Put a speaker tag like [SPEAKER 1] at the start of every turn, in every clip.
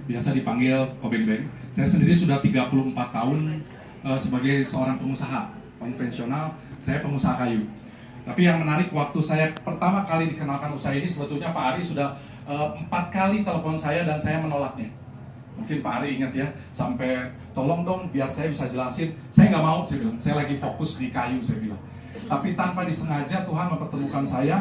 [SPEAKER 1] biasa dipanggil Obeng Beng. Saya sendiri sudah 34 tahun sebagai seorang pengusaha konvensional, saya pengusaha kayu. Tapi yang menarik, waktu saya pertama kali dikenalkan usaha ini, sebetulnya Pak Ari sudah 4 kali telepon saya dan saya menolaknya. Mungkin Pak Ari ingat ya, sampai tolong dong biar saya bisa jelasin. Saya nggak mau, saya bilang, saya lagi fokus di kayu, saya bilang. Tapi tanpa disengaja Tuhan mempertemukan saya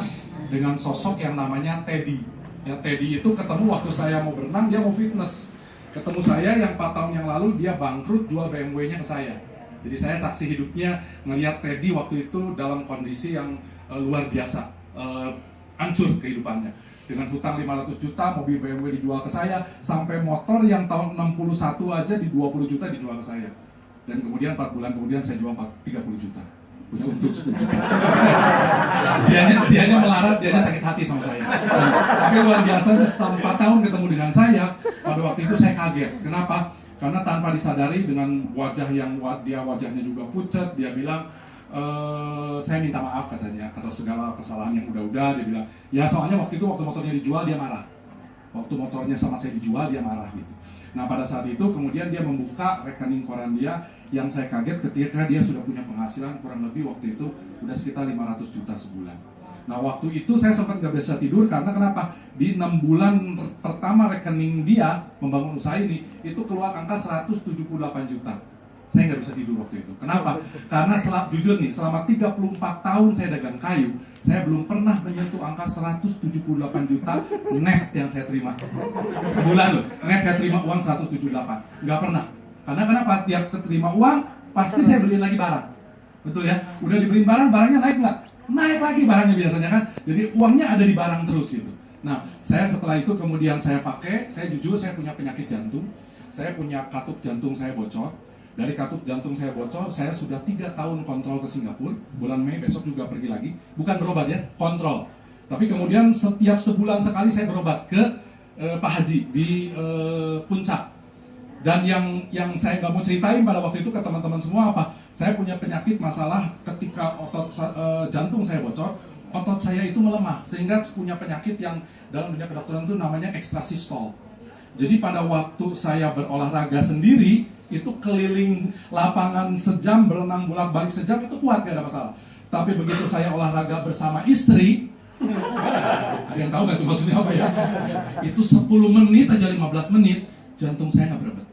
[SPEAKER 1] dengan sosok yang namanya Teddy. Ya, Teddy itu ketemu waktu saya mau berenang, dia mau fitness. Ketemu saya yang 4 tahun yang lalu, dia bangkrut jual BMW-nya ke saya. Jadi saya saksi hidupnya ngelihat Teddy waktu itu dalam kondisi yang luar biasa, hancur kehidupannya. Dengan hutang 500 juta, mobil BMW dijual ke saya, sampai motor yang tahun 61 aja di 20 juta dijual ke saya. Dan kemudian 4 bulan kemudian saya jual 30 juta. Punya untung 10 juta. Dianya melarat, dianya sakit hati sama saya. Tapi luar biasa, setelah 4 tahun ketemu dengan saya, pada waktu itu saya kaget. Kenapa? Karena tanpa disadari dengan wajah yang dia wajahnya juga pucat, dia bilang, saya minta maaf katanya atas segala kesalahan yang udah-udah. Dia bilang, ya soalnya waktu motornya dijual dia marah. Waktu motornya sama saya dijual dia marah gitu. Nah pada saat itu kemudian dia membuka rekening koran dia, yang saya kaget ketika dia sudah punya penghasilan kurang lebih waktu itu udah sekitar 500 juta sebulan. Nah waktu itu saya sempat gak bisa tidur karena kenapa? Di 6 bulan pertama rekening dia membangun usaha ini, itu keluar angka 178 juta. Saya nggak bisa tidur waktu itu. Kenapa? Karena jujur nih, selama 34 tahun saya dagang kayu, saya belum pernah menyentuh angka 178 juta net yang saya terima. Sebulan loh, net saya terima uang 178. Nggak pernah. Karena kenapa? Tiap terima uang, pasti saya beliin lagi barang. Betul ya? Udah dibeliin barang, barangnya naik nggak? Naik lagi barangnya biasanya kan. Jadi uangnya ada di barang terus gitu. Nah, saya setelah itu kemudian saya pakai, saya jujur saya punya penyakit jantung. Saya punya katup jantung saya bocor. Dari katup jantung saya bocor, saya sudah 3 tahun kontrol ke Singapura. Bulan Mei besok juga pergi lagi. Bukan berobat ya, kontrol. Tapi kemudian setiap sebulan sekali saya berobat ke Pak Haji di Puncak. Dan yang saya nggak mau ceritain pada waktu itu ke teman-teman semua apa? Saya punya penyakit masalah ketika otot jantung saya bocor, otot saya itu melemah. Sehingga punya penyakit yang dalam dunia kedokteran itu namanya ekstrasistol. Jadi pada waktu saya berolahraga sendiri, itu keliling lapangan sejam, berenang bolak-balik sejam, itu kuat, gak ada masalah. Tapi begitu saya olahraga bersama istri, ada yang tahu gak itu maksudnya apa ya? Itu 10 menit aja, 15 menit, jantung saya gak berebet.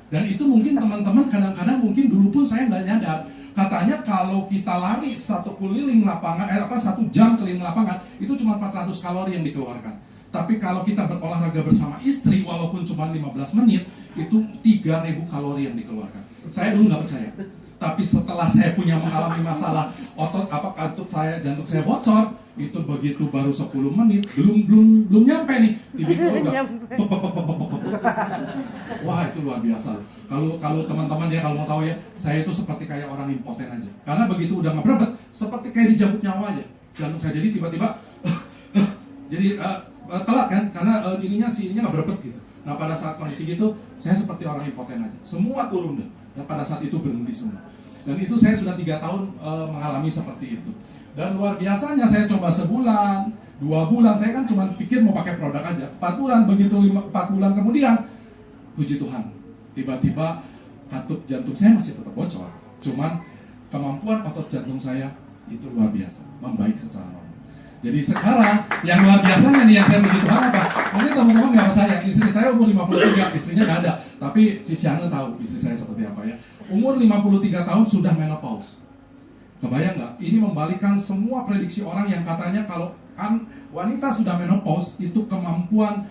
[SPEAKER 1] Dan itu mungkin teman-teman kadang-kadang mungkin dulu pun saya gak nyadar. Katanya kalau kita lari satu keliling lapangan, 1 jam keliling lapangan, itu cuma 400 kalori yang dikeluarkan. Tapi kalau kita berolahraga bersama istri, walaupun cuma 15 menit, itu 3.000 kalori yang dikeluarkan. Saya dulu nggak percaya. Tapi setelah saya punya mengalami masalah katup saya, jantung saya bocor, itu begitu baru 10 menit, belum nyampe nih, tiba-tiba udah wah itu luar biasa. Kalau teman-teman ya kalau mau tahu ya, saya itu seperti kayak orang impoten aja. Karena begitu udah nggak berebet, seperti kayak dicabut nyawa aja. Jantung saya jadi tiba-tiba jadi telat kan, karena ininya nggak berebet gitu. Nah pada saat kondisi gitu, saya seperti orang impoten aja. Semua turun deh. Dan pada saat itu berhenti semua. Dan itu saya sudah 3 tahun mengalami seperti itu. Dan luar biasanya saya coba sebulan, 2 bulan, saya kan cuma pikir mau pakai produk aja. 4 bulan, begitu 4 bulan kemudian, puji Tuhan, tiba-tiba katup jantung saya masih tetap bocor. Cuman kemampuan otot jantung saya itu luar biasa, membaik secara normal. Jadi sekarang yang luar biasanya nih yang saya puji Tuhan apa? Mungkin teman-teman nggak percaya, istri saya umur 53, istrinya nggak ada. Tapi Cici Ane tahu istri saya seperti apa ya. Umur 53 tahun sudah menopause. Kebayang nggak? Ini membalikan semua prediksi orang yang katanya kalau wanita sudah menopause itu kemampuan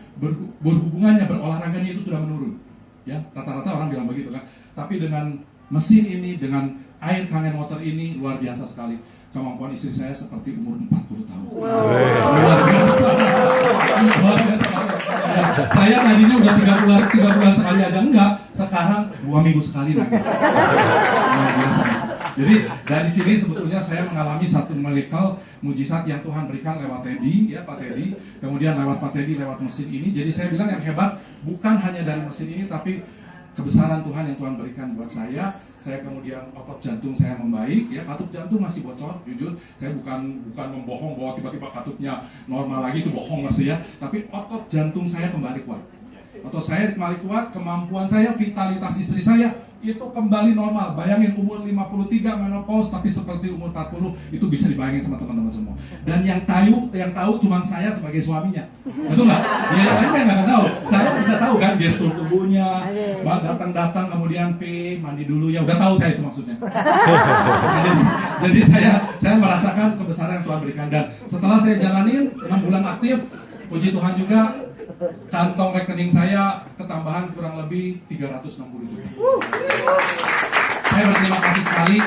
[SPEAKER 1] berhubungannya, berolahraganya itu sudah menurun. Ya, rata-rata orang bilang begitu kan. Tapi dengan mesin ini, dengan air Kangen Water ini luar biasa sekali. Kemampuan istri saya seperti umur 40 tahun. Wow. Luar biasa. Luar biasa. Saya tadinya udah 3 bulan sekali aja enggak, sekarang 2 minggu sekali lagi. Luar biasa. Jadi dari sini sebetulnya saya mengalami satu miracle mujizat yang Tuhan berikan lewat Teddy, ya Pak Teddy. Kemudian lewat Pak Teddy, lewat mesin ini. Jadi saya bilang yang hebat bukan hanya dari mesin ini, tapi kebesaran Tuhan yang Tuhan berikan buat saya kemudian otot jantung saya membaik, ya katup jantung masih bocor, jujur saya bukan membohong bahwa tiba-tiba katupnya normal lagi, itu bohong masih ya, tapi otot jantung saya kembali kuat. atau saya kembali kuat, kemampuan saya, vitalitas istri saya itu kembali normal. Bayangin umur 53 menopause tapi seperti umur 40, itu bisa dibayangin sama teman-teman semua. Dan yang tahu cuma saya sebagai suaminya. Betul nggak? Ya yang lainnya nggak tahu. Saya bisa tahu kan gestur tubuhnya, datang kemudian mandi dulu ya, udah tahu saya itu maksudnya. jadi saya merasakan kebesaran yang Tuhan berikan, dan setelah saya jalanin 6 bulan aktif, puji Tuhan juga kantong rekening saya ketambahan kurang lebih 360 juta. Saya berterima kasih sekali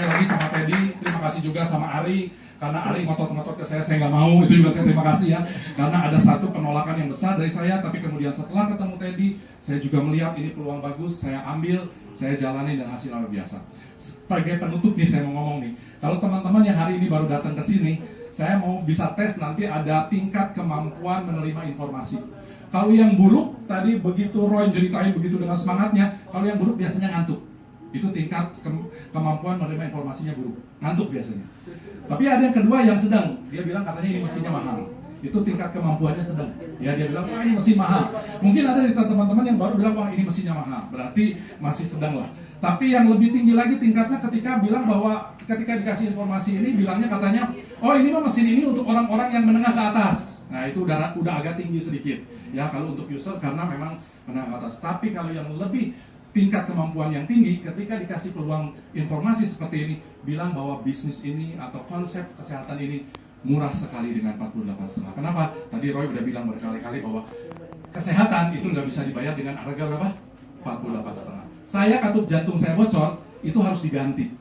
[SPEAKER 1] lagi sama Teddy, terima kasih juga sama Ari, karena Ari ngotot-ngotot ke saya nggak mau, itu juga saya terima kasih ya, karena ada satu penolakan yang besar dari saya, tapi kemudian setelah ketemu Teddy, saya juga melihat ini peluang bagus, saya ambil, saya jalani dan hasilnya luar biasa. Sebagai penutup nih saya mau ngomong nih, kalau teman-teman yang hari ini baru datang ke sini, saya mau bisa tes nanti ada tingkat kemampuan menerima informasi. Kalau yang buruk, tadi begitu Roy ceritain begitu dengan semangatnya, kalau yang buruk biasanya ngantuk. Itu tingkat kemampuan menerima informasinya buruk, ngantuk biasanya. Tapi ada yang kedua yang sedang, dia bilang katanya ini mesinnya mahal. Itu tingkat kemampuannya sedang. Ya dia bilang, wah ini mesin mahal. Mungkin ada di teman-teman yang baru bilang, wah ini mesinnya mahal. Berarti masih sedang lah. Tapi yang lebih tinggi lagi tingkatnya ketika bilang bahwa ketika dikasih informasi ini bilangnya katanya, oh ini mah mesin ini untuk orang-orang yang menengah ke atas. Nah itu udah agak tinggi sedikit ya kalau untuk user, karena memang menengah ke atas. Tapi kalau yang lebih tingkat kemampuan yang tinggi, ketika dikasih peluang informasi seperti ini, bilang bahwa bisnis ini atau konsep kesehatan ini murah sekali dengan 48,5. Kenapa? Tadi Roy udah bilang berkali-kali bahwa kesehatan itu nggak bisa dibayar dengan harga berapa? 48,5. Saya katup jantung saya bocor, itu harus diganti.